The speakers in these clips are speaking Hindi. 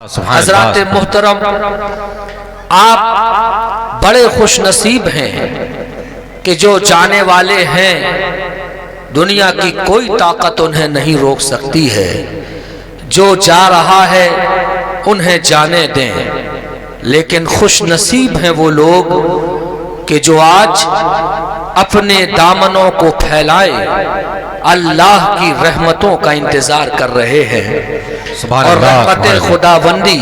हज़रात मुहतरम, आप बड़े खुश नसीब हैं कि जो जाने वाले हैं दुनिया की कोई ताकत उन्हें नहीं रोक सकती है। जो जा रहा है उन्हें जाने दें, लेकिन खुश नसीब हैं वो लोग कि जो आज अपने दामनों को फैलाए अल्लाह की रहमतों का इंतजार कर रहे हैं। और रहमत खुदाबंदी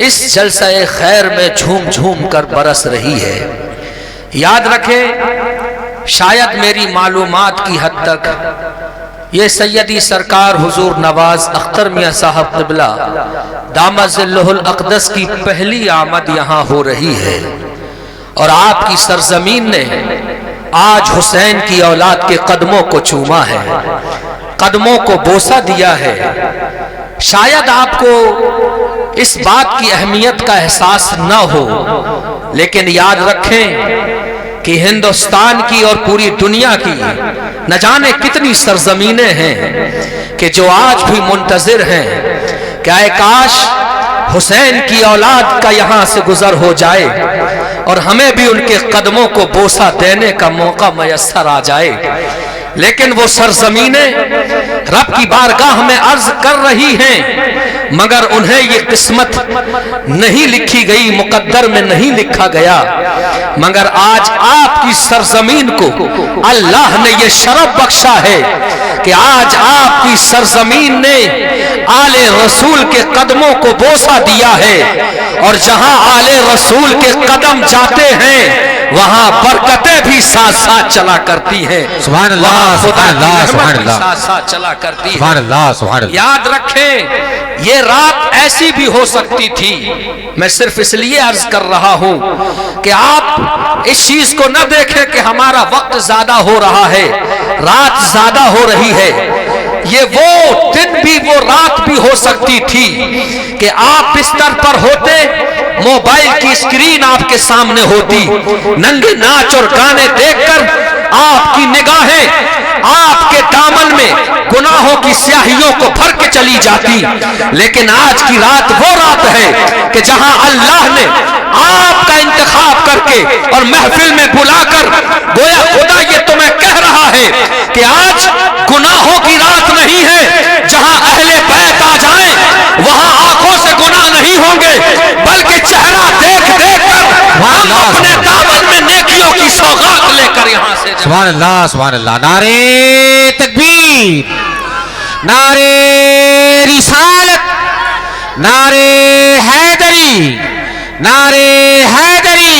इस जलसा-ए खैर में झूम झूम कर बरस रही है। याद रखें, शायद मेरी मालूमात की हद तक ये सैयदी सरकार हुजूर नवाज अख्तर मियाँ साहब क़िबला दामज़िल्लुहुल अक़दस की पहली आमद यहाँ हो रही है और आपकी सरजमीन ने आज हुसैन की औलाद के कदमों को चूमा है, कदमों को बोसा दिया है। शायद आपको इस बात की अहमियत का एहसास न हो, लेकिन याद रखें कि हिंदुस्तान की और पूरी दुनिया की न जाने कितनी सरजमीनें हैं कि जो आज भी मुंतजिर हैं कि आए काश हुसैन की औलाद का यहाँ से गुजर हो जाए और हमें भी उनके कदमों को बोसा देने का मौका मयस्सर आ जाए। लेकिन वो सरजमीनें रब की बारगाह में अर्ज कर रही हैं, मगर उन्हें ये किस्मत नहीं लिखी गई, मुकद्दर में नहीं लिखा गया। मगर आज आपकी सरजमीन को अल्लाह ने ये शरफ बख्शा है कि आज आपकी सरजमीन ने आले रसूल के कदमों को बोसा दिया है और जहां आले रसूल के कदम जाते हैं वहां बरकतें भी साथ साथ चला करती हैं। सुभान अल्लाह, सुभान अल्लाह, सुभान अल्लाह, साथ साथ चला करती है। सुभान अल्लाह, सुभान अल्लाह। याद रखें, ये रात ऐसी भी हो सकती थी। मैं सिर्फ इसलिए अर्ज कर रहा हूं कि आप इस चीज को न देखें कि हमारा वक्त ज्यादा हो रहा है, रात ज्यादा हो रही है। ये वो दिन भी वो रात भी हो सकती थी कि आप बिस्तर पर होते, मोबाइल की स्क्रीन आपके सामने होती, नंगे नाच और गाने देखकर आपकी निगाहें आपके दामन में गुनाहों की स्याहियों को भर के चली जाती। लेकिन आज की रात वो रात है कि जहां अल्लाह ने आपका इंतखाब करके और महफिल में बुलाकर गोया खुदा ये तुम्हें कह रहा है कि आज गुनाहों की रात नहीं है। जहां अहले बैत आ जाएं वहां आंखों से गुनाह नहीं होंगे, बल्कि चेहरा देख देख कर हम अपने दामन में नेकियों की सौगात लेकर यहां से। सुभान अल्लाह, सुभान अल्लाह। नारे तकबीर, नारे रिसालत, नारे हैदरी, नारे हैदरी।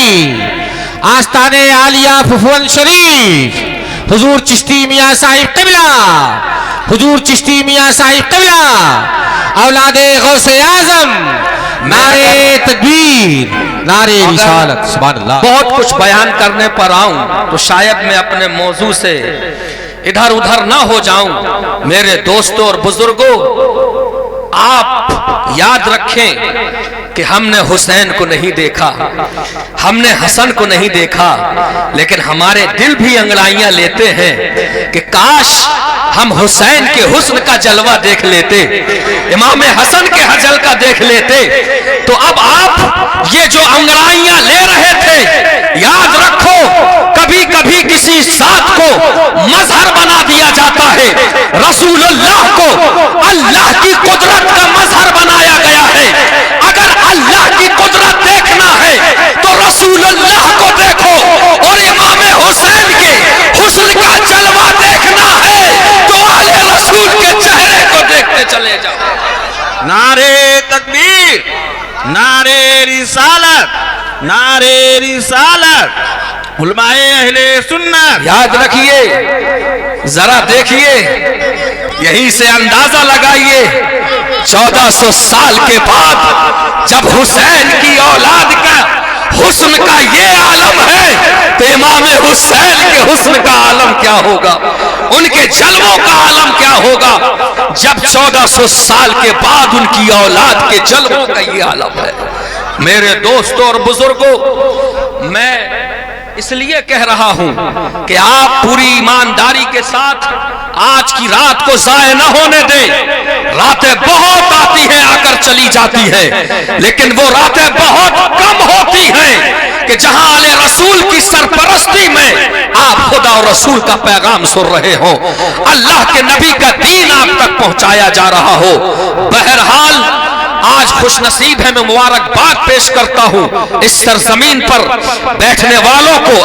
आस्ताने आलिया फुफुवन शरीफ हुजूर चिश्ती मियाँ साहिब क़िबला, हुजूर चिश्ती मियाँ साहिब क़िबला औलादे गौसे आज़म। नारे तकबीर, नारे रिसालत। सुभान अल्लाह। बहुत कुछ बयान करने पर आऊं तो शायद मैं अपने मौजू से इधर उधर ना हो जाऊं। मेरे दोस्तों और बुजुर्गों, आप याद रखें कि हमने हुसैन को नहीं देखा, हमने हसन को नहीं देखा, लेकिन हमारे दिल भी अंगड़ाइयां लेते हैं कि काश हम हुसैन के हुस्न का जलवा देख लेते, इमाम हसन के हजल का देख लेते। तो अब आप ये जो अंगड़ाइयां ले रहे थे, याद रखो कभी कभी किसी साथ को मजहर बना दिया जाता है। रसूलुल्लाह को अल्लाह की कुदरत का मजहर बनाया गया है। अगर अल्लाह की कुदरत देखना है तो रसूलुल्लाह को देखो, और इमाम हुसैन के हुस्न का जलवा देखना है तो आले रसूल के चेहरे को देखते चले जाओ। नारे तकबीर, नारे रिसालत, नारे रिसालत। उलमाए अहले सुन्नत, याद रखिए, जरा देखिए, यहीं से अंदाजा लगाइए 1400 साल के बाद जब हुसैन की औलाद का हुस्न का ये आलम है तो इमाम हुसैन के हुस्न का आलम क्या होगा, उनके जलवों का आलम क्या होगा, जब 1400 साल के बाद उनकी औलाद के जलवों का ये आलम है। मेरे दोस्तों और बुजुर्गों, मैं इसलिए कह रहा हूं कि आप पूरी ईमानदारी के साथ आज की रात को जाया न होने दें। रातें बहुत आती हैं, आकर चली जाती हैं, लेकिन वो रातें बहुत कम होती हैं कि जहां आले रसूल की सरपरस्ती में आप खुदा और रसूल का पैगाम सुन रहे हो, अल्लाह के नबी का दीन आप तक पहुंचाया जा रहा हो। बहरहाल आज खुश नसीब है, मैं मुबारकबाद पेश करता हूं इस सरजमीन पर बैठने वालों को,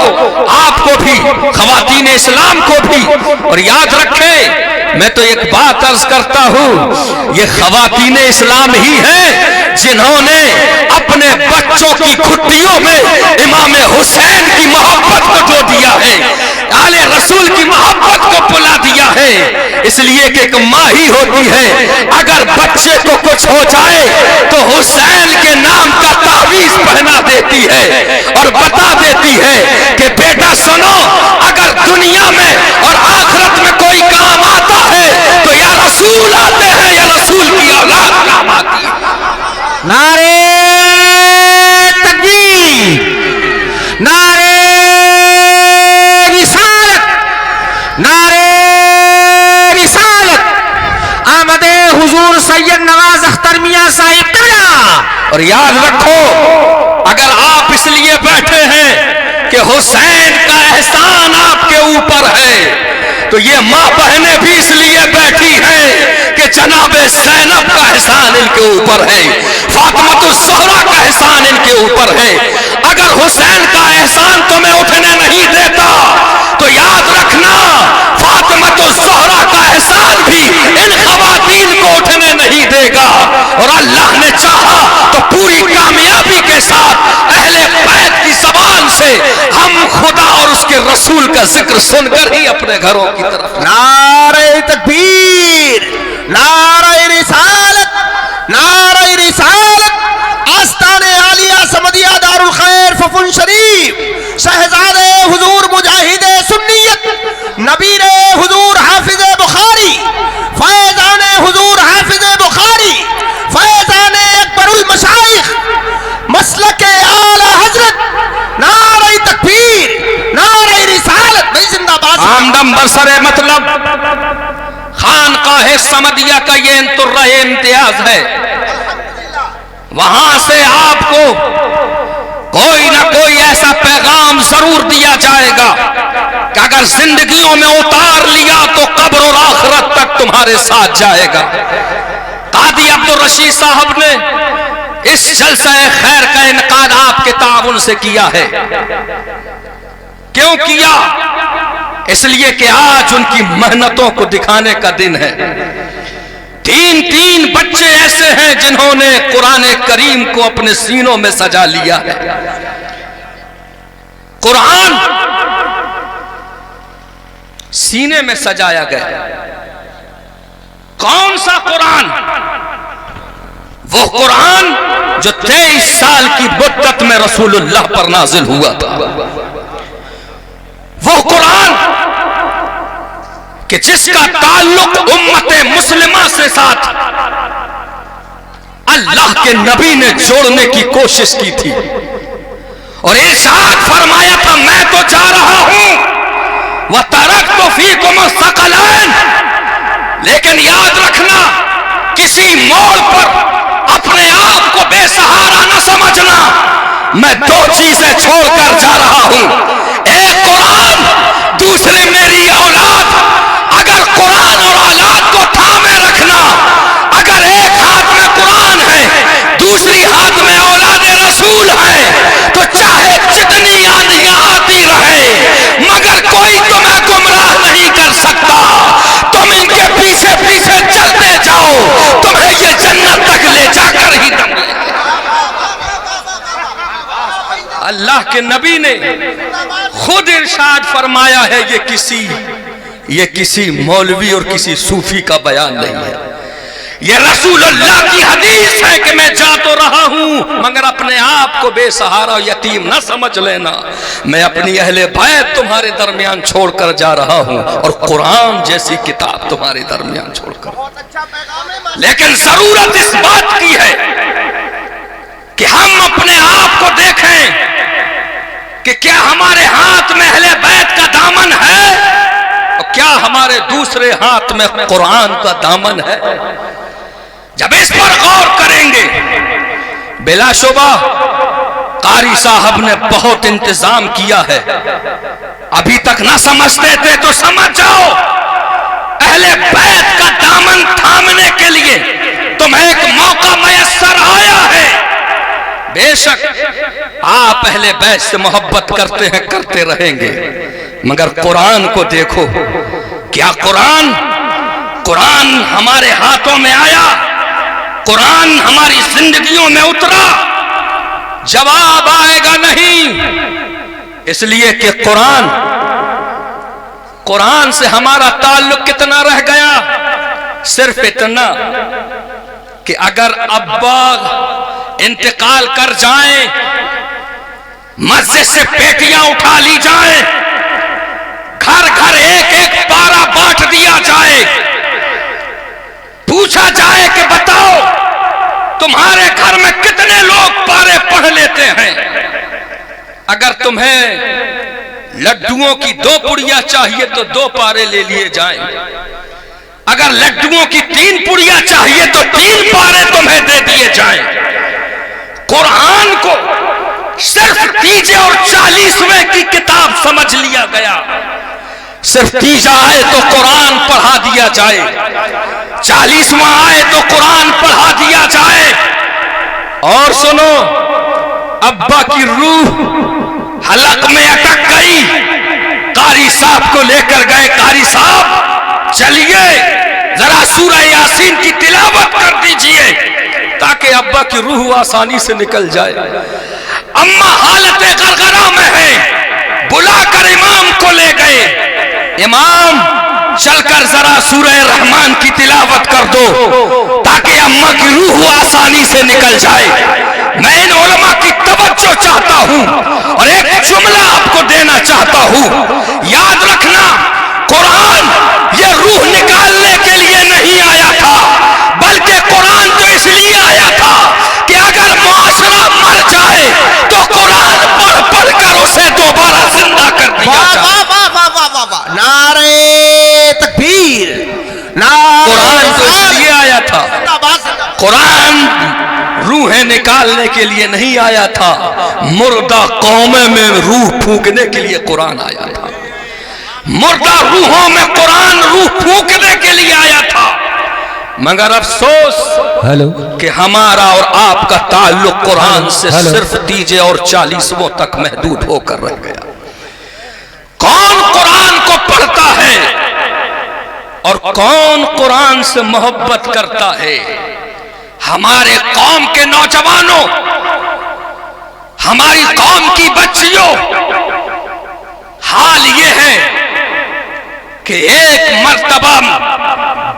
आपको भी, खवातीन इस्लाम को भी। और याद रखें, मैं तो एक बात अर्ज करता हूं, ये खवातीन इस्लाम ही हैं जिन्होंने अपने बच्चों की खुट्टियों में इमाम हुसैन की मोहब्बत को जो दिया है, आले रसूल की मोहब्बत को पुला दिया है। इसलिए कि एक माँ ही होती है, अगर बच्चे को कुछ हो जाए तो हुसैन के नाम का तावीज पहना देती है और बता देती है कि बेटा सुनो, अगर दुनिया में और आखिरत में कोई काम आता है तो या रसूल आते हैं या रसूल की औलाद काम आती है। नारे तकबीर, नारे रिसालत, नारे रिसालत, आमदे हुजूर सैयद नवाज अख्तर मियां साहिब क़िबला। और याद रखो, अगर आप इसलिए बैठे हैं कि हुसैन का एहसान आपके ऊपर है, तो ये माँ बहनें भी इसलिए बैठी हैं कि जनाबे ज़ैनब का एहसान इनके ऊपर है, फातिमातुज़ ज़हरा का एहसान इनके ऊपर है। अगर हुसैन का एहसान तुम्हें उठने नहीं देता तो याद रखना, फातिमातुज़ ज़हरा का एहसान भी इन खवातीन को उठने नहीं देगा। और अल्लाह ने चाहा तो पूरी कामयाबी के साथ अहले बैत की ज़बान से हम खुदा और उसके रसूल का जिक्र सुनकर ही अपने घरों की तरफ। नारे तकबीर, नारे रिसालत, नारे रिसालत। आस्ताने आलिया समदिया दारुल खैर फफुन शरीफ, शहजादे हुजूर मुजाहिदे सुन्नियत, नबीरे हुजूर हाफिजे बुखारी, फैजाने हुजूर हाफिजे बुखारी, फैजाने अकबरुल मशाइख, मसलके आला हजरत। नारे तकबीर, नारे रिसालत। भाई जिंदाबाद। आमदम बरसरे मतलब खानकाह समदिया का ये इंतुर्राह इम्तियाज है। वहां से आपको कोई ना कोई ऐसा पैगाम जरूर दिया जाएगा कि अगर जिंदगियों में उतार लिया तो कब्र और आखिरत तक तुम्हारे साथ जाएगा। कादी अब्दुल रशीद साहब ने इस जलसा-ए खैर का इनकाद आपके ताउन से किया है। क्यों किया? इसलिए कि आज उनकी मेहनतों को दिखाने का दिन है। तीन बच्चे ऐसे हैं जिन्होंने कुरान करीम को अपने सीनों में सजा लिया है। कुरान सीने में सजाया गया। कौन सा कुरान? वो कुरान जो 23 साल की मुद्दत में रसूलुल्लाह पर नाजिल हुआ था। वो कुरान कि जिसका ताल्लुक उम्मते मुस्लिमा से साथ अल्लाह के नबी ने जोड़ने की कोशिश की थी और इरशाद फरमाया था, मैं तो जा रहा हूं व तरक्तु फीकुम सकलैन। लेकिन याद रखना, किसी मोड़ पर अपने आप को बेसहारा न समझना। मैं दो चीजें छोड़कर जा रहा हूं, एक कुरान, दूसरी मेरी औलाद। अगर कुरान और औलाद को थामे रखना, अगर एक हाथ में कुरान है, दूसरी हाथ में औलाद रसूल है, तो चाहे जितनी आंधियां आती रहे, मगर कोई तुम्हें गुमराह नहीं कर सकता। तुम इनके पीछे पीछे चलते जाओ, तुम्हें ये जन्नत तक ले जाकर ही दम लेंगे। अल्लाह के नबी ने खुद इरशाद फरमाया है, ये किसी मौलवी और किसी सूफी का बयान नहीं है। ये रसूलुल्लाह की हदीस है कि मैं जा तो रहा हूं, मगर अपने आप को बेसहारा यतीम न समझ लेना। मैं अपनी अहले बैत तुम्हारे दरमियान छोड़कर जा रहा हूं और कुरान जैसी किताब तुम्हारे दरमियान छोड़कर। लेकिन जरूरत इस बात की है कि हम अपने आप को देखें कि क्या हमारे हाथ में अहले बैत का दामन है और क्या हमारे दूसरे हाथ में कुरान का दामन है। जब इस पर गौर करेंगे, बिलाशुबा कारी साहब ने बहुत इंतजाम किया है। अभी तक ना समझते थे तो समझ जाओ, अहले बैत का दामन थामने के लिए तुम्हें एक मौका मयस्सर आया है। बेशक आप अहले बैत से मोहब्बत करते हैं, करते रहेंगे, मगर कुरान को देखो। क्या कुरान हमारे हाथों में आया, कुरान हमारी जिंदगियों में उतरा? जवाब आएगा नहीं। इसलिए कि कुरान से हमारा ताल्लुक कितना रह गया? सिर्फ इतना कि अगर अब्बा इंतकाल कर जाएं, मस्जिद से पेटियां उठा ली जाएं, घर घर एक एक पारा बांट दिया जाए, पूछा जाए कि बताओ तुम्हारे घर में कितने लोग पारे पढ़ लेते हैं? अगर तुम्हें लड्डुओं की 2 पुड़िया चाहिए तो 2 पारे ले लिए जाएं। अगर लड्डुओं की 3 पुड़िया चाहिए तो 3 पारे तुम्हें दे दिए जाएं। कुरान को सिर्फ 30 और 40वें की किताब समझ लिया गया। सिर्फ 30 आए तो कुरान पढ़ा दिया जाए, 40वां आए तो कुरान पढ़ा दिया जाए। और सुनो, अब्बा की रूह हलक में अटक गई, कारी साहब को लेकर गए। कारी साहब चलिए जरा सूरह यासीन की तिलावत कर दीजिए ताकि अब्बा की रूह आसानी से निकल जाए। अम्मा हालत गरगरा में है, बुलाकर इमाम को ले गए। इमाम चलकर जरा सूरह रहमान की तिलावत कर दो ताकि अम्मा की रूह आसानी से निकल जाए। मैं इन उलमा की तवज्जो चाहता हूं और एक जुमला आपको देना चाहता हूं। याद रखना, कुरान ये रूह निकालने के लिए नहीं आया था, बल्कि कुरान तो इसलिए आया था कि अगर मुआशरा मर जाए तो कुरान पढ़ पढ़ कर उसे दोबारा जिंदा कर दिया जाए। नारे तकबीर, कुरान तो इसलिए आया था, कुरान रूहें निकालने के लिए नहीं आया था, मुर्दा कौमें में रूह फूंकने के लिए कुरान आया था। मुर्दा रूहों में कुरान रूह फूंकने के लिए आया था। मगर अफसोस कि हमारा और आपका ताल्लुक कुरान से सिर्फ 30 और 40वां तक महदूद होकर रह गया। कौन कुरान को पढ़ता है और कौन कुरान से मोहब्बत करता है? हमारे कौम के नौजवानों, हमारी कौम की बच्चियों, हाल ये है कि एक मर्तबा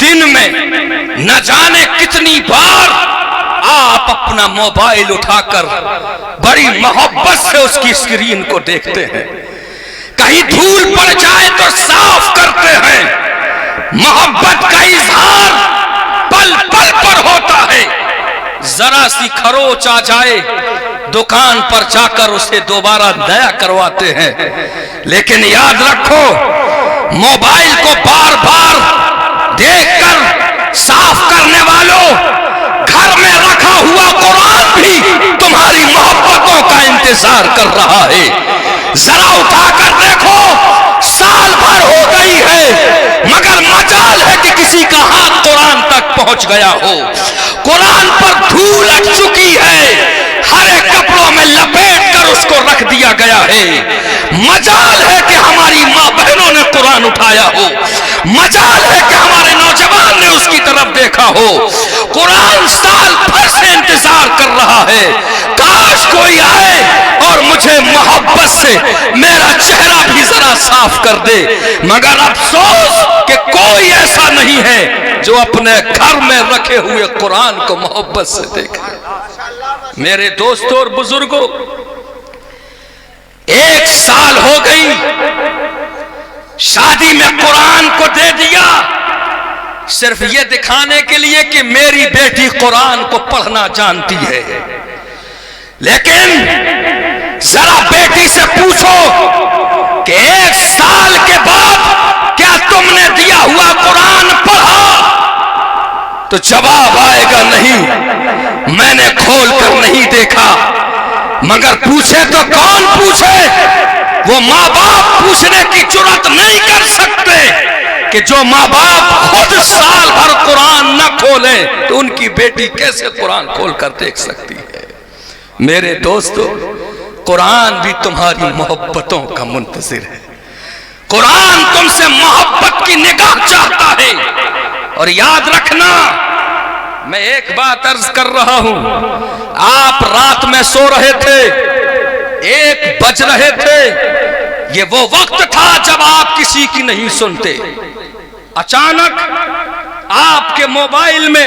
दिन में न जाने कितनी बार आप अपना मोबाइल उठाकर बड़ी मोहब्बत से उसकी स्क्रीन को देखते हैं। कहीं धूल पड़ जाए तो साफ करते हैं। मोहब्बत का इजहार पल पल पर होता है। जरा सी खरोच आ जाए, दुकान पर जाकर उसे दोबारा नया करवाते हैं। लेकिन याद रखो, मोबाइल को बार बार देखकर साफ करने वालों, घर में रखा हुआ कुरान भी तुम्हारी मोहब्बतों का इंतजार कर रहा है। जरा उठाकर देखो, साल भर हो गई है, मगर मजाल है कि किसी का हाथ कुरान तक पहुंच गया हो। कुरान पर धूल लग चुकी है, हरे कपड़ों में लपेट कर उसको रख दिया गया है। मजाल है कि हमारी माँ बहनों ने कुरान उठाया हो, मजाल है कि हमारे नौजवान ने उसकी तरफ देखा हो। कुरान साल भर से इंतजार कर रहा है, काश कोई आए और मुझे मोहब्बत से मेरा चेहरा भी जरा साफ कर दे। मगर अफसोस कि कोई ऐसा नहीं है जो अपने घर में रखे हुए कुरान को मोहब्बत से देखे। मेरे दोस्तों और बुजुर्गों, 1 साल हो गई शादी में कुरान को दे दिया, सिर्फ ये दिखाने के लिए कि मेरी बेटी कुरान को पढ़ना जानती है। लेकिन जरा बेटी से पूछो कि 1 साल के बाद क्या तुमने दिया हुआ कुरान पढ़ा, तो जवाब आएगा नहीं, मैंने खोल कर नहीं देखा। मगर पूछे तो कौन पूछे, वो माँ बाप पूछने की जुर्रत नहीं कर सकते कि जो माँ बाप खुद साल भर कुरान न खोले तो उनकी बेटी कैसे कुरान खोल कर देख सकती है। मेरे दोस्तों, कुरान भी तुम्हारी मोहब्बतों का मुंतजिर है। कुरान तुमसे मोहब्बत की निगाह चाहता है। और याद रखना, मैं एक बात अर्ज कर रहा हूं, आप रात में सो रहे थे, 1 बज रहे थे, ये वो वक्त था जब आप किसी की नहीं सुनते। अचानक आपके मोबाइल में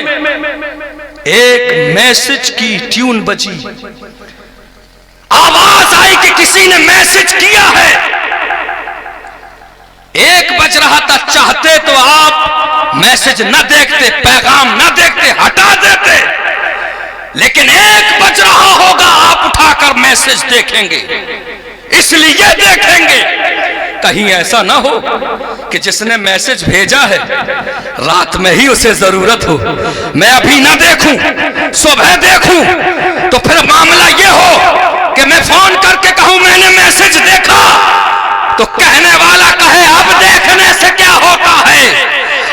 एक मैसेज की ट्यून बजी, आवाज आई कि किसी ने मैसेज किया है। 1 बज रहा था, चाहते तो आप मैसेज न देखते, पैगाम न देखते, हटा देते, लेकिन 1 बज रहा होगा, आप उठाकर मैसेज देखेंगे। इसलिए देखेंगे कहीं ऐसा ना हो कि जिसने मैसेज भेजा है रात में ही उसे जरूरत हो, मैं अभी ना देखूं, सुबह देखूं, तो फिर मामला ये हो कि मैं फोन करके कहूं मैंने मैसेज देखा, तो कहने वाला कहे अब देखने से क्या होता है।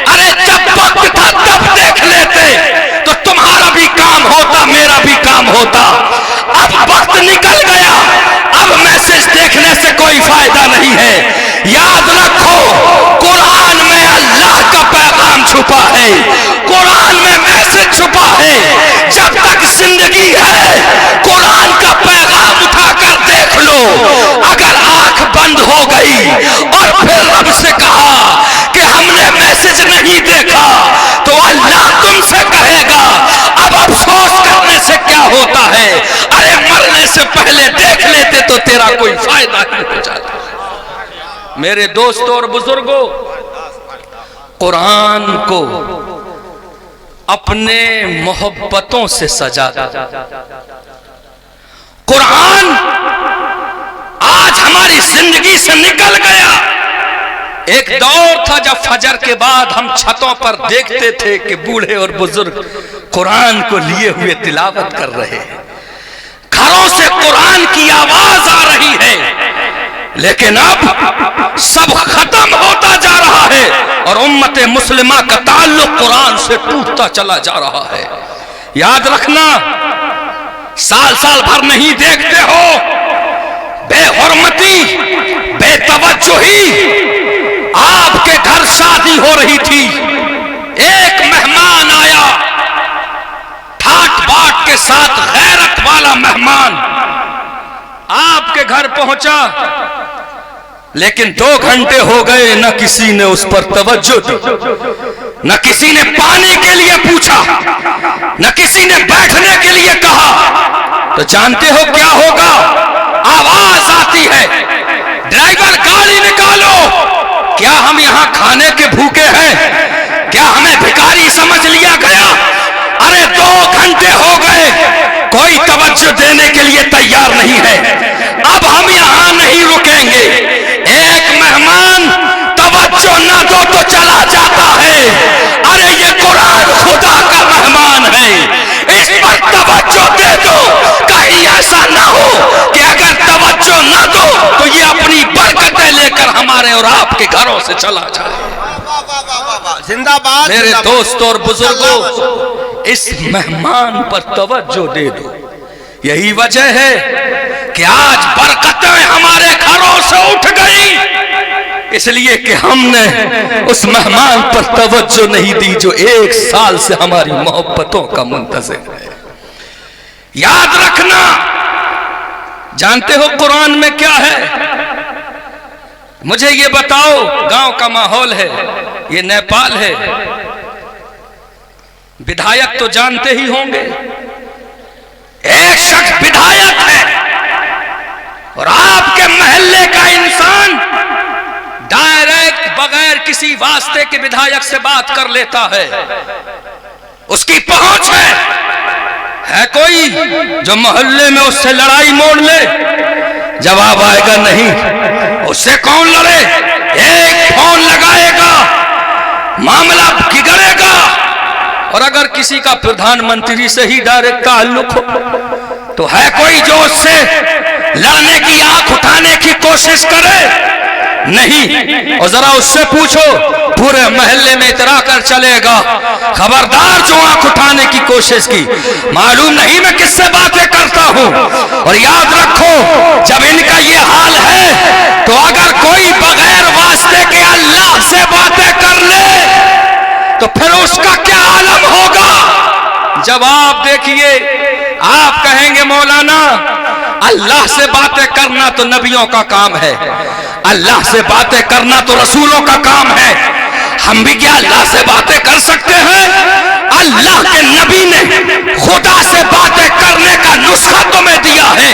अरे जब वक्त था तब देख लेते तो तुम्हारा भी काम होता, मेरा भी काम होता। अब वक्त निकल गया, अब मैसेज देखने से कोई फायदा नहीं है। याद रखो, कुरान में अल्लाह का पैगाम छुपा है, कुरान में मैसेज छुपा है। जब तक जिंदगी है कुरान का पैगाम उठाकर देख लो। अगर आंख बंद हो गई और फिर रब से कहा कि हमने मैसेज नहीं देखा, तो अल्लाह तुमसे कहेगा अब अफसोस करने से क्या होता है। अरे मरने से पहले देख लेते तो तेरा कोई फायदा नहीं हो जाता। मेरे दोस्तों और बुजुर्गों, कुरान को अपने मोहब्बतों से सजा। कुरान आज हमारी जिंदगी से निकल गया। एक दौर था जब फजर के बाद हम छतों पर देखते थे कि बूढ़े और बुजुर्ग कुरान को लिए हुए तिलावत कर रहे हैं, घरों से कुरान की आवाज आ रही है। लेकिन अब सब खत्म होता जा रहा है और उम्मत मुस्लिमा का ताल्लुक कुरान से टूटता चला जा रहा है। याद रखना, साल भर नहीं देखते हो, बेहुरमती, बेतवज्जुही। आपके घर शादी हो रही थी, एक मेहमान आया, ठाट बाट के साथ गैरत वाला मेहमान आपके घर पहुंचा, लेकिन 2 घंटे हो गए, न किसी ने उस पर तवज्जो दी, न किसी ने पानी के लिए पूछा, न किसी ने बैठने के लिए कहा। तो जानते हो क्या होगा? आवाज आती है, ड्राइवर गाड़ी निकालो। क्या हम यहाँ खाने के भूखे हैं? क्या हमें भिखारी समझ लिया गया? अरे 2 घंटे हो गए, कोई तवज्जो देने के लिए तैयार नहीं है। अब हम यहाँ नहीं रुकेंगे। एक मेहमान तवज्जो ना दो तो चला जाता है। अरे ये कुरान खुदा का मेहमान है, इस पर तवज्जो दे दो। कहीं ऐसा ना हो कि अगर तवज्जो ना दो तो ये अपनी बरकतें लेकर हमारे और आपके घरों से चला जाए। जिंदाबाद। मेरे दोस्तों और बुजुर्गों, इस मेहमान पर तवज्जो दे दो। यही वजह है कि आज बरकतें हमारे घरों से उठ गई, इसलिए कि हमने उस मेहमान पर तवज्जो नहीं दी जो 1 साल से हमारी मोहब्बतों का मुंतज़िर है। याद रखना, जानते हो कुरान में क्या है? मुझे ये बताओ, गांव का माहौल है, ये नेपाल है, विधायक तो जानते ही होंगे। एक शख्स विधायक है और आपके मोहल्ले का इंसान डायरेक्ट बगैर किसी वास्ते के विधायक से बात कर लेता है। उसकी पहुंच है कोई जो मोहल्ले में उससे लड़ाई मोड़ ले? जवाब आएगा नहीं। उससे कौन लड़े? एक फोन लगाएगा, मामला बिगड़ेगा। और अगर किसी का प्रधानमंत्री से ही डायरेक्ट ताल्लुक हो तो है कोई जो उससे लड़ने की, आंख उठाने की कोशिश करे? नहीं। और जरा उससे पूछो, पूरे मोहल्ले में इतरा कर चलेगा, खबरदार जो आंख उठाने की कोशिश की। मालूम नहीं मैं किससे बातें करता हूं। और याद रखो, जब इनका ये हाल है तो अगर कोई बगैर वास्ते के अल्लाह से बातें कर ले तो फिर उसका क्या आलम होगा? जब आप देखिए, आप कहेंगे मौलाना अल्लाह से बातें करना तो नबियों का काम है, अल्लाह से बातें करना तो रसूलों का काम है, हम भी क्या अल्लाह से बातें कर सकते हैं? अल्लाह के नबी ने खुदा से बातें करने का नुस्खा तुम्हें दिया है।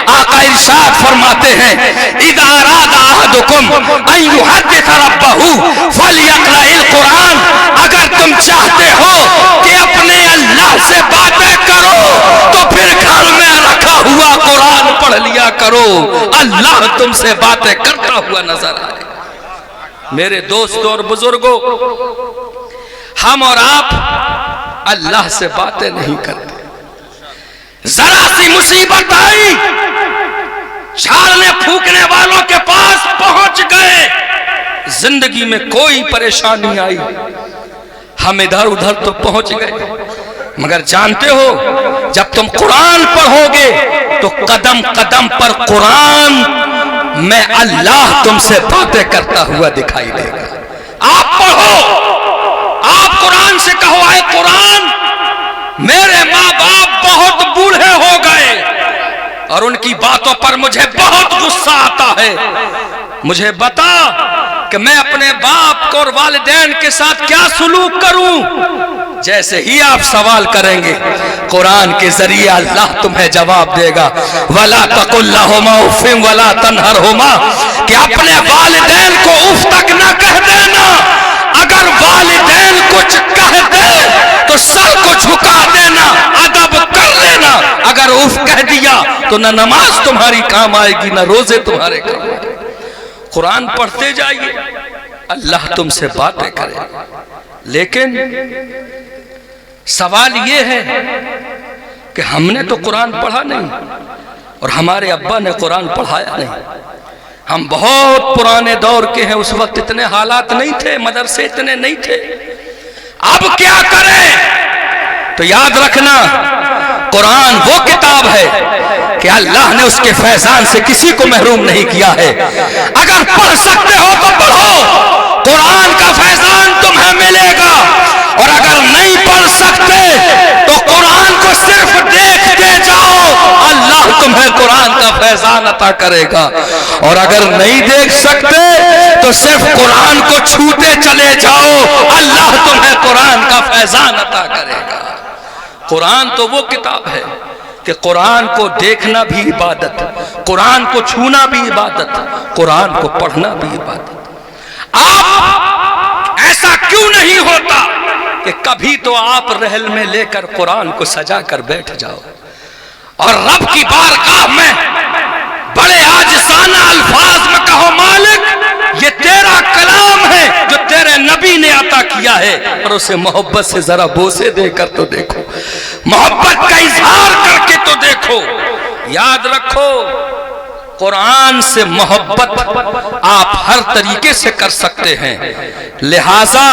आका इरशाद फरमाते हैं, इज़ा अरादा अहदुकुम अन युहद्दिस रब्बहु फलयक़राइल कुरान। अगर तुम चाहते हो कि अपने अल्लाह से बातें करो तो फिर घर में रखा हुआ कुरान पढ़ लिया करो, अल्लाह तुमसे बातें करता हुआ नजर आए। मेरे दोस्तों और बुजुर्गों, हम और आप अल्लाह से बातें नहीं करते। जरा सी मुसीबत आई, छालने फूकने वालों के पास पहुंच गए। जिंदगी में कोई परेशानी आई, हम इधर उधर तो पहुंच गए, मगर जानते हो जब तुम कुरान पढ़ोगे तो कदम कदम पर कुरान में अल्लाह तुमसे बातें करता हुआ दिखाई देगा। आप पढ़ो, आप कुरान से कहो, आए कुरान, मेरे माँ बाप बहुत बूढ़े हो गए और उनकी बातों पर मुझे बहुत गुस्सा आता है। मुझे बता कि मैं अपने बाप को और वालिदैन के साथ क्या सुलूक करूं? जैसे ही आप सवाल करेंगे, कुरान के जरिए अल्लाह तुम्हें जवाब देगा, वला तकुल लहुमा उफ़्फ़िन वला तनहरहुमा, कि अपने वालिदैन को उफ तक न कह देना। अगर वालिदैन कुछ कह दे तो सर को झुका देना, अदब कर लेना। अगर उफ कह दिया तो न नमाज तुम्हारी काम आएगी, न रोजे तुम्हारे काम आएंगे। कुरान पढ़ते जाइए, अल्लाह तुमसे बातें करे। लेकिन सवाल यह है कि हमने तो कुरान पढ़ा नहीं और हमारे अब्बा ने कुरान पढ़ाया नहीं। हम बहुत पुराने दौर के हैं, उस वक्त इतने हालात नहीं थे, मदरसे इतने नहीं थे। अब क्या करें? तो याद रखना, कुरान वो किताब है कि अल्लाह ने उसके फैजान से किसी को महरूम नहीं किया है। अगर पढ़ सकते हो तो पढ़ो, कुरान का फैजान तुम्हें मिलेगा। और अगर नहीं पढ़ सकते तो कुरान को सिर्फ देखते जाओ, अल्लाह तुम्हें कुरान का फैजान अता करेगा। और अगर नहीं देख सकते तो सिर्फ कुरान को छूते चले जाओ, अल्लाह तुम्हें कुरान का फैजान अता करेगा। कुरान तो वो किताब है कि कुरान को देखना भी इबादत, कुरान को छूना भी इबादत, कुरान को पढ़ना भी इबादत। आप ऐसा क्यों नहीं होता कि कभी तो आप रहल में लेकर कुरान को सजा कर बैठ जाओ और रब की बारगाह में बड़े आजिज़ाना अल्फाज में कहो, मालिक ये तेरा कलाम है जो तेरे नबी ने अता किया है, और उसे मोहब्बत से जरा बोसे देकर तो देखो, मोहब्बत का इजहार करके तो देखो। याद रखो, कुरान से मोहब्बत आप हर तरीके से कर सकते हैं। लिहाजा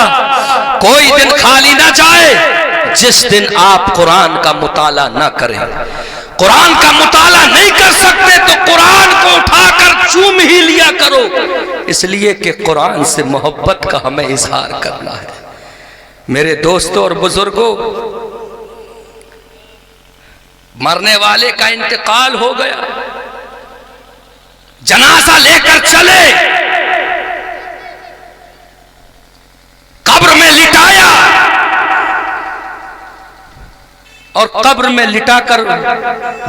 कोई दिन खाली ना जाए जिस दिन आप कुरान का मुताला ना करें। कुरान का मुताला नहीं कर सकते तो कुरान को उठाकर चूम ही लिया करो, इसलिए कि कुरान से मोहब्बत का हमें इजहार करना है। मेरे दोस्तों और बुजुर्गों, मरने वाले का इंतकाल हो गया, जनाजा लेकर चले, कब्र में लिटाया और कब्र में लिटाकर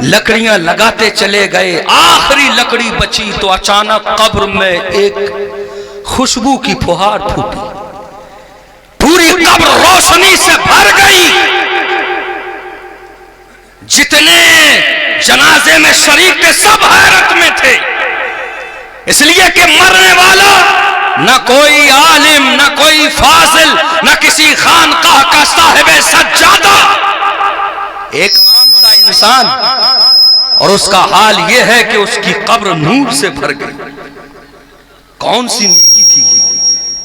लकड़ियां लगाते चले गए। आखिरी लकड़ी बची तो अचानक कब्र में एक खुशबू की फुहार फूटी, पूरी कब्र रोशनी से भर गई। जितने जनाजे में शरीक थे, सब हैरत में थे, इसलिए कि मरने वाला न कोई आलिम, न कोई फाजिल, न किसी खानकाह का साहिब सज्जादा, एक आम सा इंसान, और उसका हाल यह है कि उसकी कब्र नूर से भर गई। कौन सी नेकी थी,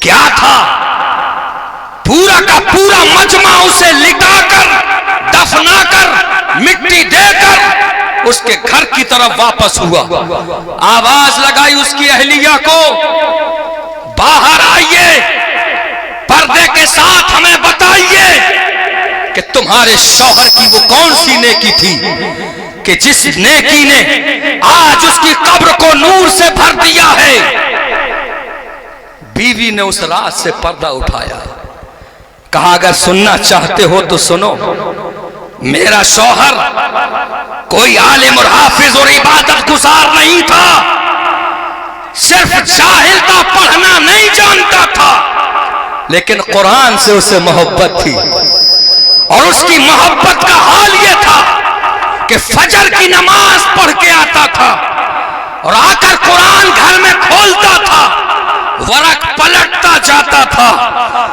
क्या था? पूरा का पूरा मजमा उसे लिटाकर, दफनाकर, मिट्टी देकर उसके घर की तरफ वापस हुआ। आवाज लगाई उसकी अहलिया को, बाहर आइए, पर्दे के साथ हमें बताइए कि तुम्हारे शौहर की वो कौन सी नेकी थी कि जिस नेकी ने आज उसकी कब्र को नूर से भर दिया है। बीवी ने उस रात से पर्दा उठाया, कहा अगर सुनना चाहते हो तो सुनो, मेरा शौहर कोई आलिम और हाफिज और इबादत गुजार नहीं था, सिर्फ जाहिल था, पढ़ना नहीं जानता था, लेकिन कुरान से उसे मोहब्बत थी। और उसकी मोहब्बत का हाल यह था कि फजर की नमाज पढ़ के आता था और आकर कुरान घर में खोलता था, वरक पलटता जाता था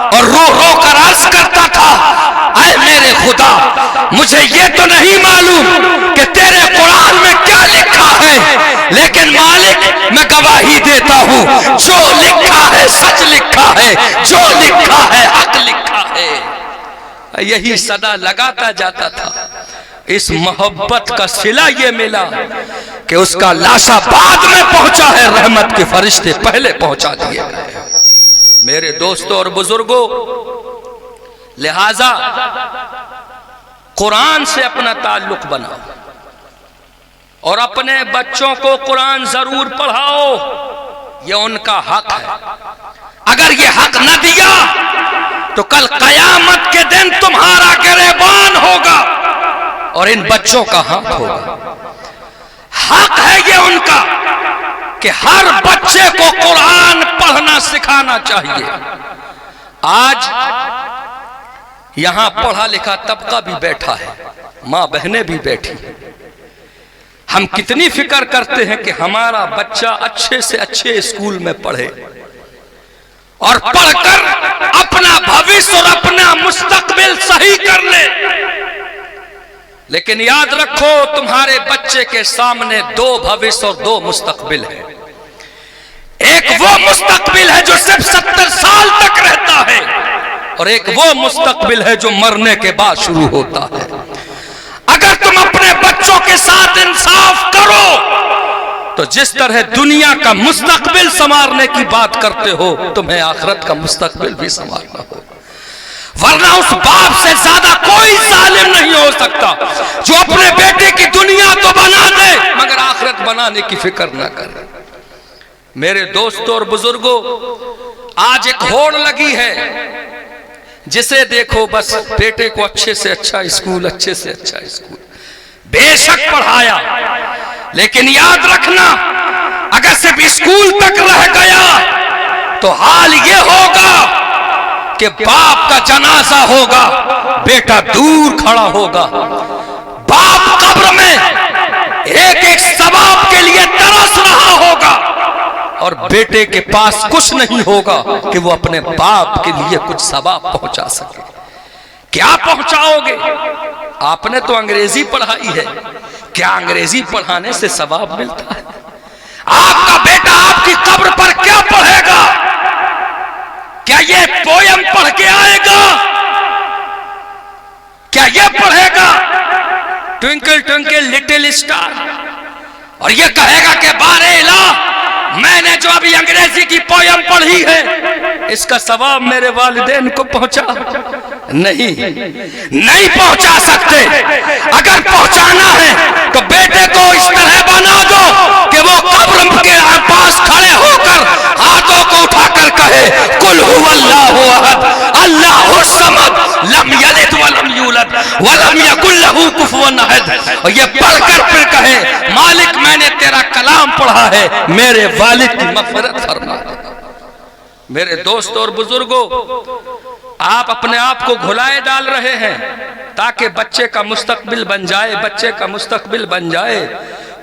और रो रो कर अर्ज करता था, ऐ मेरे खुदा, मुझे ये तो नहीं मालूम कि तेरे कुरान में क्या लिखा है, लेकिन मालिक मैं गवाही देता हूं, जो लिखा है सच लिखा है, जो लिखा है हक लिखा है। यही सदा लगाता जाता था। इस मोहब्बत का सिला ये मिला कि उसका लाशा बाद में पहुंचा है, रहमत के फरिश्ते पहले पहुंचा दिए गए। मेरे दोस्तों और बुजुर्गों, लिहाजा कुरान से अपना ताल्लुक बनाओ और अपने बच्चों को कुरान जरूर पढ़ाओ, यह उनका हक है। अगर ये हक न दिया तो कल कयामत के दिन तुम्हारा गिरेबान होगा और इन बच्चों का हाथ होगा। हक है ये उनका कि हर बच्चे को कुरान पढ़ना सिखाना चाहिए। आज यहां पढ़ा लिखा तबका भी बैठा है, मां बहनें भी बैठी हैं। हम कितनी फिक्र करते हैं कि हमारा बच्चा अच्छे से अच्छे स्कूल में पढ़े और पढ़कर अपना भविष्य और अपना मुस्तकबिल सही कर ले, लेकिन याद रखो तुम्हारे बच्चे के सामने दो भविष्य और दो मुस्तकबिल है। एक वो मुस्तकबिल है जो सिर्फ 70 साल तक रहता है और एक वो मुस्तकबिल है जो मरने के बाद शुरू होता है। अगर तुम अपने बच्चों के साथ इंसाफ करो तो जिस तरह दुनिया का मुस्तकबिल संवारने की बात करते हो, तुम्हें आखिरत का मुस्तकबिल भी संवारना हो। वरना उस बाप से ज्यादा कोई जालिम नहीं हो सकता जो अपने बेटे की दुनिया तो बना दे मगर आखिरत बनाने की फिक्र ना करे। मेरे दोस्तों और बुजुर्गों, आज एक होड़ लगी है, जिसे देखो बस बेटे को अच्छे से अच्छा स्कूल, अच्छे से अच्छा स्कूल, बेशक पढ़ाया, लेकिन याद रखना अगर सिर्फ स्कूल तक रह गया तो हाल ये होगा कि बाप का जनाजा होगा, बेटा दूर खड़ा होगा, बाप कब्र में एक एक सवाब के लिए तरस रहा होगा और बेटे के पास कुछ नहीं होगा कि वो अपने बाप के लिए कुछ सवाब पहुंचा सके। क्या पहुंचाओगे? आपने तो अंग्रेजी पढ़ाई है, क्या अंग्रेजी पढ़ाने से सवाब मिलता है? आपका बेटा आपकी कब्र पर क्या पढ़ेगा? क्या ये पोयम पढ़ के आएगा? क्या ये पढ़ेगा ट्विंकल ट्विंकल लिटिल स्टार और ये कहेगा कि बारे इलाह मैंने जो अभी अंग्रेजी की पोयम पढ़ी है इसका सवाब मेरे वालिदैन को पहुंचा? नहीं पहुंचा सकते। अगर पहुंचाना है तो बेटे को इस तरह बना दो कि वो कब्र के पास खड़े होकर हाथों को उठाकर कहे कुल हुवल्लाहु अहद अल्लाहु समद लम यलिद वलम यूलद वलम यकुल लहू कुफुवन अहद। और ये पढ़कर फिर कहे मालिक मैंने तेरा कलाम पढ़ा है, मेरे वालिद की मग़फ़िरत फरमा। मेरे दोस्तों और बुजुर्गों, आप अपने आप को घुलाए डाल रहे हैं ताकि बच्चे का मुस्तकबिल बन जाए, बच्चे का मुस्तकबिल बन जाए,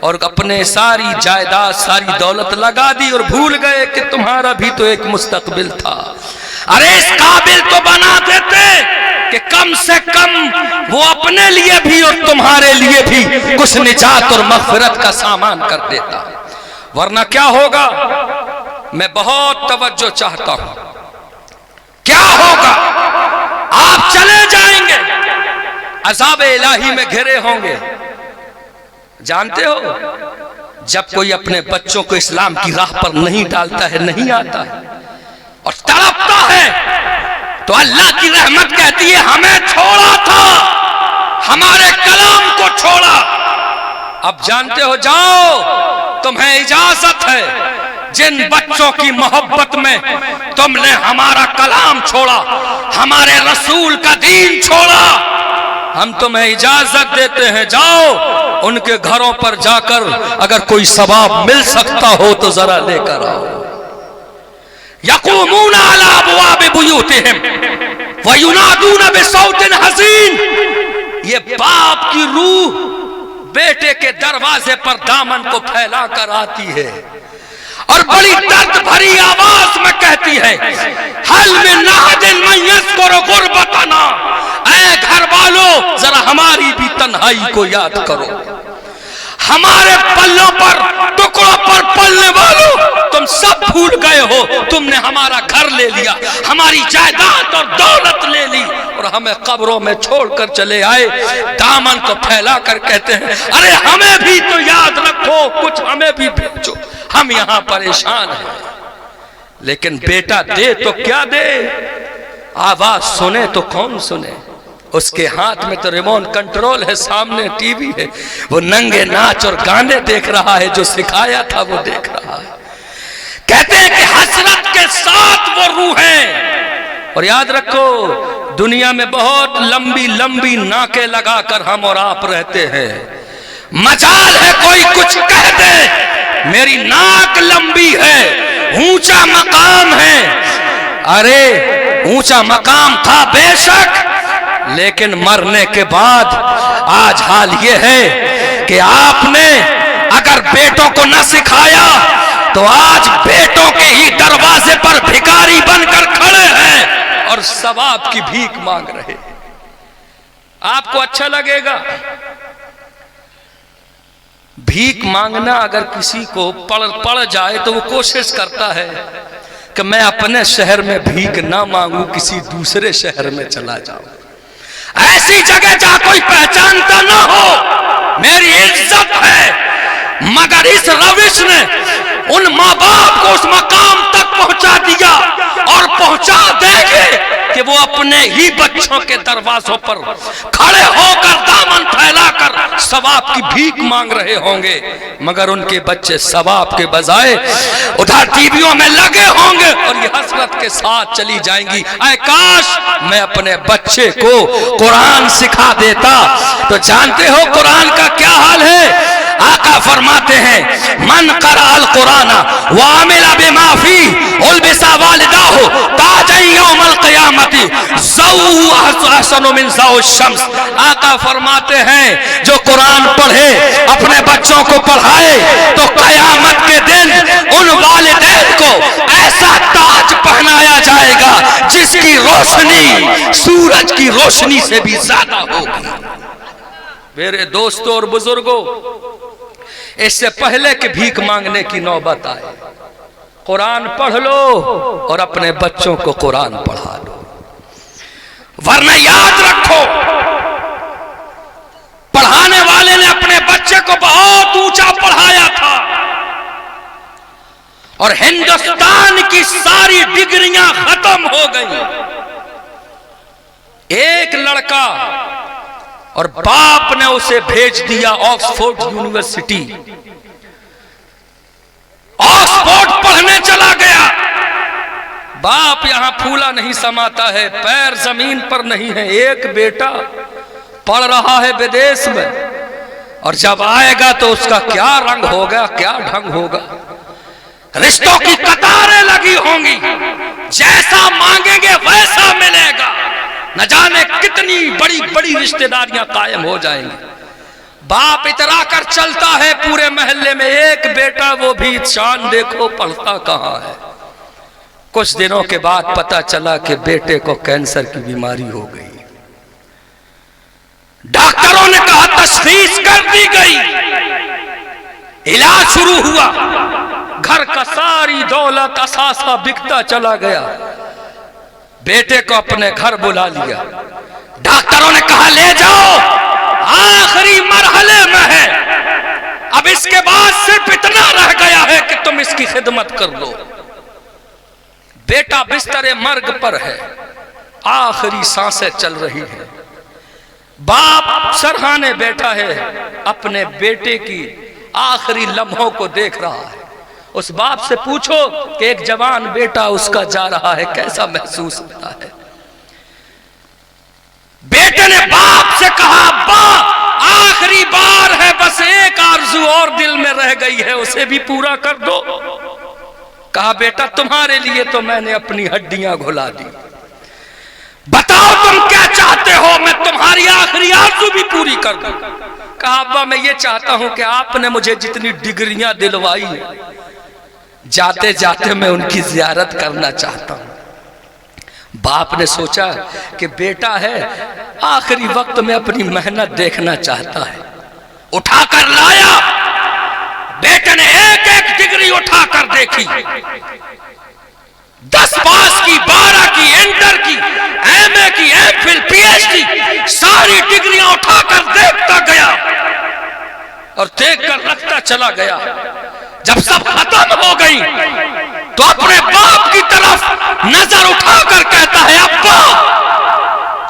और अपने सारी जायदाद सारी दौलत लगा दी और भूल गए कि तुम्हारा भी तो एक मुस्तकबिल था। अरे इस काबिल तो बना देते कि कम से कम वो अपने लिए भी और तुम्हारे लिए भी कुछ निजात और मग़फ़िरत का सामान कर देता। वरना क्या होगा, मैं बहुत तवज्जो चाहता हूं, क्या होगा, आप चले जाएंगे, अज़ाब इलाही में घिरे होंगे। जानते हो, जब कोई अपने बच्चों को इस्लाम की राह पर नहीं डालता है, नहीं आता है और तड़पता है, तो अल्लाह की रहमत कहती है हमें छोड़ा था, हमारे कलाम को छोड़ा। अब जानते हो, जाओ, तुम्हें इजाजत है। जिन बच्चों की मोहब्बत में तुमने हमारा कलाम छोड़ा, हमारे रसूल का दीन छोड़ा, हम तुम्हें इजाजत देते हैं, जाओ उनके घरों पर जाकर अगर कोई सवाब मिल सकता हो तो जरा लेकर आओ। यक़ूमून अला अबवाबि बुयूतिहिम व युनादून बिसौतिन हसीन। ये बाप की रूह बेटे के दरवाजे पर दामन को फैलाकर आती है और बड़ी दर्द भरी आवाज में कहती है, हल मिन अहदिन मन यज़कुरु गुरबतना। ऐ घर वालों, जरा हमारी भी तन्हाई को याद करो, हमारे पल्लों पर, टुकड़ों पर पलने वालों, तुम सब भूल गए हो। तुमने हमारा घर ले लिया, हमारी जायदाद और दौलत ले ली और हमें कब्रों में छोड़कर चले आए। दामन को फैलाकर कहते हैं, अरे हमें भी तो याद रखो, कुछ हमें भी भेजो, हम यहां परेशान हैं। लेकिन बेटा दे तो क्या दे, आवाज सुने तो कौन सुने। उसके हाथ में तो रिमोट कंट्रोल है, सामने टीवी है, वो नंगे नाच और गाने देख रहा है, जो सिखाया था वो देख रहा है। कहते हैं कि हसरत के साथ वो रूह है। और याद रखो, दुनिया में बहुत लंबी लंबी नाकें लगाकर हम और आप रहते हैं। मजाल है कोई कुछ कह दे, मेरी नाक लंबी है, ऊंचा मकाम है। अरे ऊंचा मकाम था बेशक, लेकिन मरने के बाद आज हाल ये है कि आपने अगर बेटों को न सिखाया तो आज बेटों के ही दरवाजे पर भिखारी बनकर खड़े हैं और सवाब की भीख मांग रहे। आपको अच्छा लगेगा? भीख मांगना अगर किसी को पड़ जाए तो वो कोशिश करता है कि मैं अपने शहर में भीख ना मांगू, किसी दूसरे शहर में चला जाऊं, ऐसी जगह जहां कोई पहचानता ना हो, मेरी इज्जत है। मगर इस रविश ने उन माँ बाप को उस मकाम तक पहुंचा दिया और पहुंचा देंगे कि वो अपने ही बच्चों के दरवाजों पर खड़े होकर दामन फैलाकर सवाब की भीख मांग रहे होंगे, मगर उनके बच्चे सवाब के बजाय उधर टीवियों में लगे होंगे और ये हसरत के साथ चली जाएंगी, ऐ काश मैं अपने बच्चे को कुरान सिखा देता। तो जानते हो कुरान का क्या हाल है? आका फरमाते हैं, मन करा अल कुराना व अमिला बिमा फी उलबिसा वालिदाहु ताजन यौमल क़ियामती ज़ौ अहसनु मिन ज़ौ शम्स। आका फरमाते हैं, जो कुरान पढ़े, अपने बच्चों को पढ़ाए, तो क़यामत के दिन उन वालिदैन को ऐसा ताज पहनाया जाएगा जिसकी रोशनी सूरज की रोशनी से भी ज्यादा होगी। मेरे दोस्तों और बुजुर्गों, इससे पहले कि भीख मांगने की नौबत आए, कुरान पढ़ लो और अपने बच्चों को कुरान पढ़ा लो। वरना याद रखो, पढ़ाने वाले ने अपने बच्चे को बहुत ऊंचा पढ़ाया था और हिंदुस्तान की सारी डिग्रियां खत्म हो गई। एक लड़का और बाप ने उसे भेज दिया ऑक्सफोर्ड यूनिवर्सिटी, ऑक्सफोर्ड पढ़ने चला गया। बाप यहां फूला नहीं समाता है, पैर जमीन पर नहीं है। एक बेटा पढ़ रहा है विदेश में और जब आएगा तो उसका क्या रंग होगा, क्या ढंग होगा। रिश्तों की कतारें लगी होंगी, जैसा मांगेंगे वैसा मिलेगा। न जाने कितनी बड़ी बड़ी रिश्तेदारियां कायम हो जाएंगी। बाप इतरा कर चलता है पूरे मोहल्ले में, एक बेटा, वो भी शान देखो पढ़ता कहां है। कुछ दिनों के बाद पता चला कि बेटे को कैंसर की बीमारी हो गई। डॉक्टरों ने कहा तशखीस कर दी गई, इलाज शुरू हुआ, घर का सारी दौलत असासा बिकता चला गया। बेटे को अपने घर बुला लिया। डॉक्टरों ने कहा ले जाओ, आखिरी मरहले में है, अब इसके बाद सिर्फ इतना रह गया है कि तुम इसकी खिदमत कर लो। बेटा बिस्तरे मर्ग पर है, आखिरी सांसें चल रही है। बाप सरहाने बैठा है, अपने बेटे की आखिरी लम्हों को देख रहा है। उस बाप से पूछो कि एक जवान बेटा उसका जा रहा है, कैसा महसूस होता है। बेटे ने बाप से कहा अब्बा आखिरी बार है, बस एक आरज़ू और दिल में रह गई है, उसे भी पूरा कर दो। कहा बेटा तुम्हारे लिए तो मैंने अपनी हड्डियां घुला दी, बताओ तुम क्या चाहते हो, मैं तुम्हारी आखिरी आरज़ू भी पूरी कर दूं। कहा अब्बा मैं ये चाहता हूं कि आपने मुझे जितनी डिग्रियां दिलवाई है, जाते जाते मैं उनकी जियारत करना चाहता हूं। बाप ने सोचा कि बेटा है, आखिरी वक्त में अपनी मेहनत देखना चाहता है। उठाकर लाया, बेटे ने एक एक डिग्री उठाकर देखी, 10 पास की, 12 की, इंटर की, एमए की, एमफिल, पीएचडी, सारी डिग्रियां उठाकर देखता गया और देखकर रखता चला गया। जब सब खत्म हो गई तो अपने बाप की तरफ नजर उठाकर कहता है अब्बा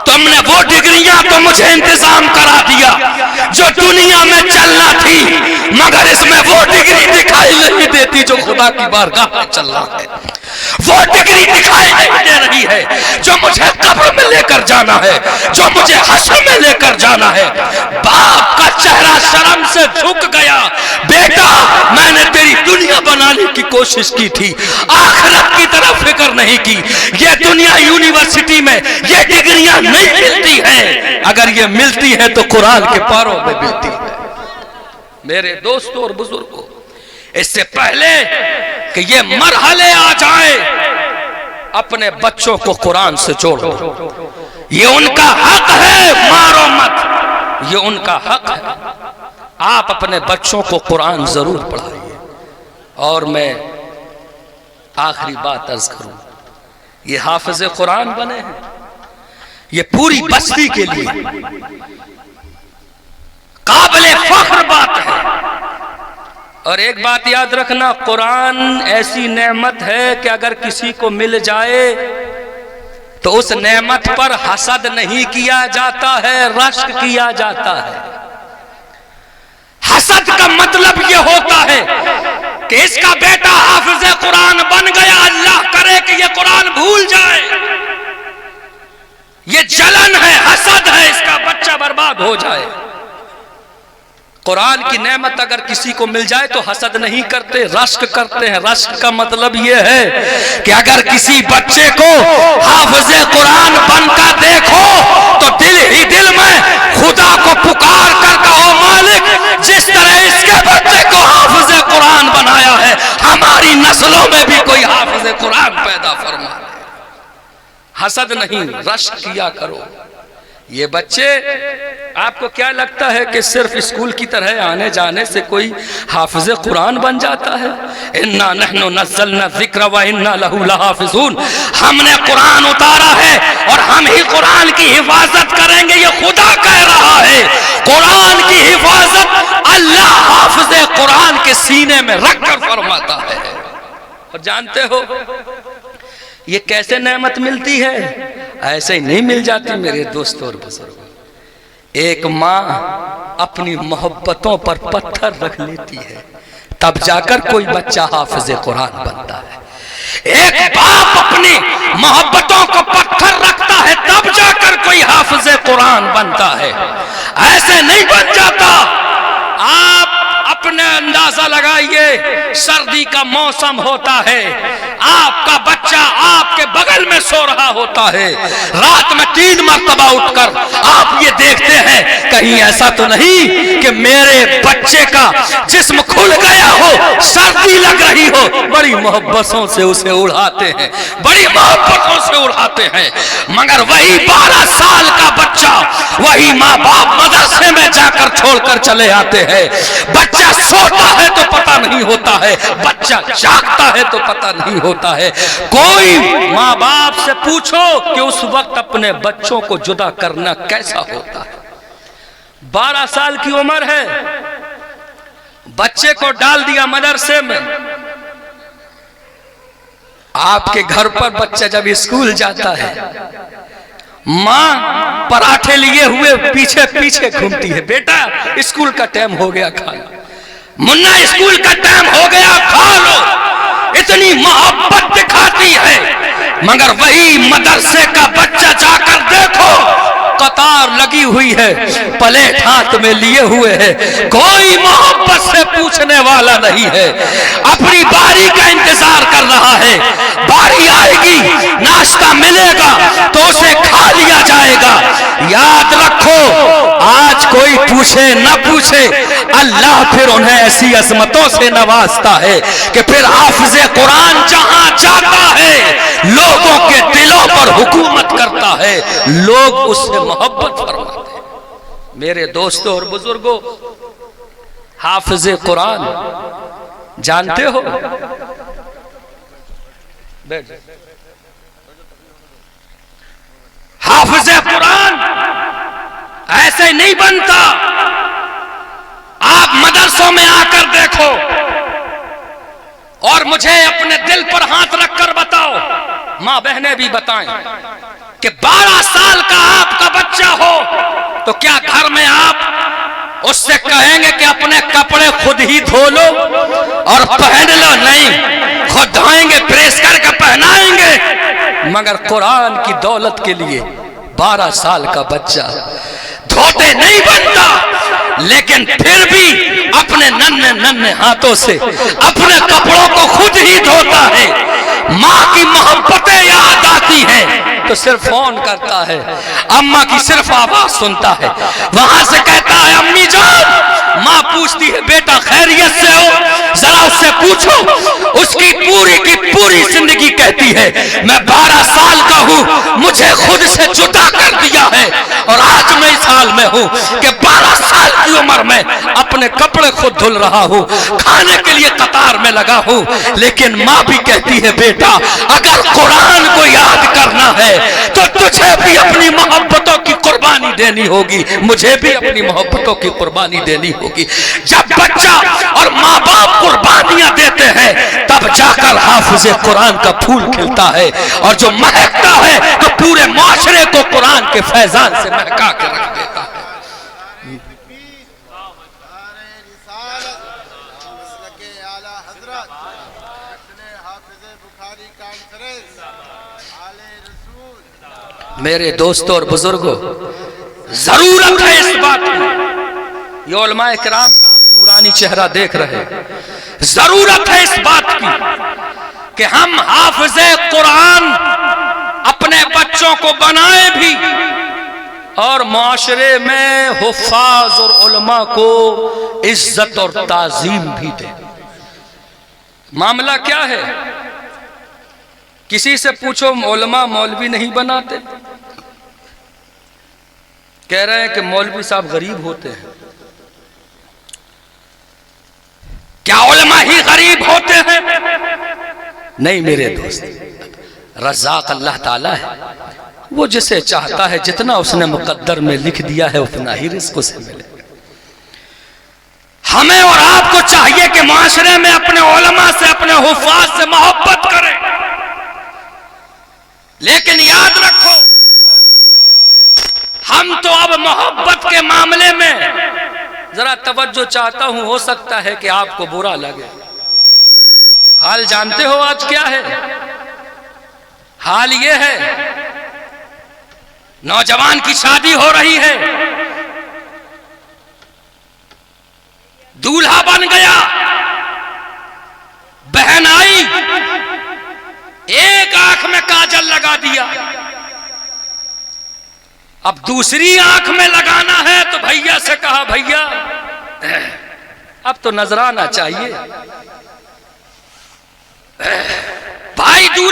तुमने वो डिग्रियां तो मुझे इंतजाम करा दिया जो दुनिया में चलना थी, मगर इसमें वो डिग्री दिखाई नहीं देती जो खुदा की बारगाह में चलना है। वो डिग्री दिखाई नहीं दे रही है जो मुझे कब्र में लेकर जाना है, जो मुझे हश्र में लेकर जाना है। बाप का चेहरा शर्म से झुक गया। बेटा मैंने तेरी दुनिया बनाने की कोशिश की थी, आखिरत की तरफ फिक्र नहीं की। ये दुनिया यूनिवर्सिटी में ये डिग्रियां नहीं मिलती है, अगर ये मिलती है तो कुरान के पारों में मिलती है। मेरे दोस्तों और बुजुर्गों, इससे पहले कि ये मरहले आ जाए, अपने बच्चों को कुरान से जोड़ो। ये उनका हक है, मारो मत, ये उनका हक है। आप अपने बच्चों को कुरान जरूर पढ़ाइए। और मैं आखिरी बात अर्ज करूं, ये हाफिज कुरान बने हैं, ये पूरी बस्ती के लिए काबिल फख्र बात है। और एक बात याद रखना, कुरान ऐसी नेमत है कि अगर किसी को मिल जाए तो उस नेमत पर हसद नहीं किया जाता है, रश्क किया जाता है। हसद का मतलब यह होता है कि इसका बेटा हाफिज कुरान बन गया, अल्लाह करे कि यह कुरान भूल जाए। यह जलन है, हसद है, इसका बच्चा बर्बाद हो जाए। कुरान की नेमत अगर किसी को मिल जाए तो हसद नहीं करते, रश्क करते हैं। रश्क का मतलब यह है कि अगर किसी बच्चे को हाफिज कुरान बनकर देखो तो दिल ही दिल में खुदा को पुकार कर कहो मालिक जिस तरह इसके बच्चे को हाफिज कुरान बनाया है, हमारी नस्लों में भी कोई हाफिज कुरान पैदा फरमा दे। हसद नहीं, रश्क किया करो। ये बच्चे, आपको क्या लगता है कि सिर्फ स्कूल की तरह आने जाने से कोई हाफिज कुरान बन जाता है? इन्ना नहनु नज़्ज़लना ज़िक्र व इन्ना लहू लहाफ़िज़ून, हमने कुरान उतारा है और हम ही कुरान की हिफाजत करेंगे, ये खुदा कह रहा है। कुरान की हिफाजत अल्लाह हाफिज कुरान के सीने में रखकर फरमाता है। और जानते हो ये कैसे नेमत मिलती है? ऐसे ही नहीं मिल जाती मेरे दोस्तों और बुजुर्गों। एक माँ अपनी मोहब्बतों पर पत्थर रख लेती है, तब जाकर कोई बच्चा हाफिज कुरान बनता है। एक बाप अपनी मोहब्बतों को पत्थर रखता है, तब जाकर कोई हाफिज कुरान बनता है। ऐसे नहीं बन जाता। आप अपने अंदाज अंदाजा लगाइए, सर्दी का मौसम होता है, आपका बच्चा आपके बगल में सो रहा होता है, रात में 3 मरतबा उठकर आप ये देखते हैं कहीं ऐसा तो नहीं कि मेरे बच्चे का जिस्म खुल गया हो, सर्दी लग रही हो। बड़ी मोहब्बतों से उसे उड़ाते हैं, बड़ी मोहब्बतों से उड़ाते हैं, मगर वही 12 साल का बच्चा वही माँ बाप मदरसे में जाकर छोड़कर चले आते हैं। बच्चा सोता है तो पता नहीं होता है, बच्चा जागता है तो पता नहीं होता है। कोई माँ बाप से पूछो कि उस वक्त अपने बच्चों को जुदा करना कैसा होता है। 12 साल की उम्र है, बच्चे को डाल दिया मदरसे में। आपके घर पर बच्चा जब स्कूल जाता है, माँ पराठे लिए हुए पीछे पीछे घूमती है, बेटा स्कूल का टाइम हो गया, खा लो। मुन्ना स्कूल का टाइम हो गया, खा लो। इतनी मोहब्बत दिखाती है, मगर वही मदरसे का बच्चा जाकर देखो, कतार लगी हुई है, प्लेट हाथ में लिए हुए है, कोई मोहब्बत से पूछने वाला नहीं है, अपनी बारी का इंतजार कर रहा है। बारी आएगी, नाश्ता मिलेगा तो उसे खा लिया जाएगा। याद रखो, आज कोई पूछे न पूछे, अल्लाह फिर उन्हें ऐसी अजमतों से नवाजता है कि फिर हाफिज़े कुरान जहां जाता है लोगों के दिलों पर हुकूमत करता है, लोग उससे मोहब्बत फरमाते हैं। मेरे दोस्तों और बुजुर्गों, हाफिज़े कुरान जानते हो? हाफिज़े कुरान ऐसे नहीं बनता। आप मदरसों में आकर देखो और मुझे अपने दिल पर हाथ रखकर बताओ, मां बहनें भी बताएं कि 12 साल का आपका बच्चा हो तो क्या घर में आप उससे कहेंगे कि अपने कपड़े खुद ही धो लो और पहन लो? नहीं, खुद धोएंगे, प्रेस करके पहनाएंगे। मगर कुरान की दौलत के लिए 12 साल का बच्चा धोते नहीं बनता, लेकिन फिर भी अपने नन्हे नन्हे हाथों से अपने कपड़ों को खुद ही धोता है। माँ की मोहब्बतें याद आती हैं तो सिर्फ फोन करता है, अम्मा की सिर्फ आवाज सुनता है, वहां से कहता है अम्मी जान। माँ पूछती है बेटा खैरियत से हो? जरा उससे पूछो। उसकी पूरी की पूरी जिंदगी कहती है मैं 12 साल का हूँ, मुझे खुद से जुदा कर दिया है और आज मैं इस हाल में हूँ कि 12 साल की उम्र में अपने कपड़े खुद धुल रहा हूँ, खाने के लिए कतार में लगा हूँ। लेकिन माँ भी कहती है बेटा अगर कुरान को याद करना है तो तुझे भी अपनी मोहब्बतों की कुर्बानी देनी होगी, मुझे भी अपनी मोहब्बतों की कुर्बानी देनी होगी। जब बच्चा और माँ बाप कुर्बानियां देते हैं तब जाकर हाफिज़े कुरान का फूल खिलता है और जो महकता है तो पूरे माशरे को कुरान के फैजान से महका के रख देता है। मेरे दोस्तों और बुजुर्गों, जरूरत है इस बात की, ये उलमाए किराम का नूरानी चेहरा देख रहे हैं, जरूरत है इस बात की कि हम हाफिज़े कुरान अपने बच्चों को बनाए भी और माशरे में हुफ़ाज़ और उलमा को इज्जत और ताज़ीम भी दें। मामला क्या है? किसी से पूछो, उलमा मौलवी नहीं बनाते, कह रहे हैं कि मौलवी साहब गरीब होते हैं। क्या उलमा ही गरीब होते हैं? नहीं मेरे दोस्त, रज़ाक अल्लाह ताला है, वो जिसे चाहता है जितना उसने मुकद्दर में लिख दिया है उतना ही रिज़्क़ उसे मिले। हमें और आपको चाहिए कि माशरे में अपने उलमा से, अपने हुफ़ाज़ से मोहब्बत करें, लेकिन याद रखो हम तो अब मोहब्बत के मामले में जरा तवज्जो चाहता हूं, हो सकता है कि आपको बुरा लगे। हाल जानते हो आज क्या है? हाल ये है, नौजवान की शादी हो रही है, दूल्हा बन गया, अब दूसरी आंख में लगाना है तो भैया से कहा, भैया अब तो नजर आना चाहिए। भाई दूर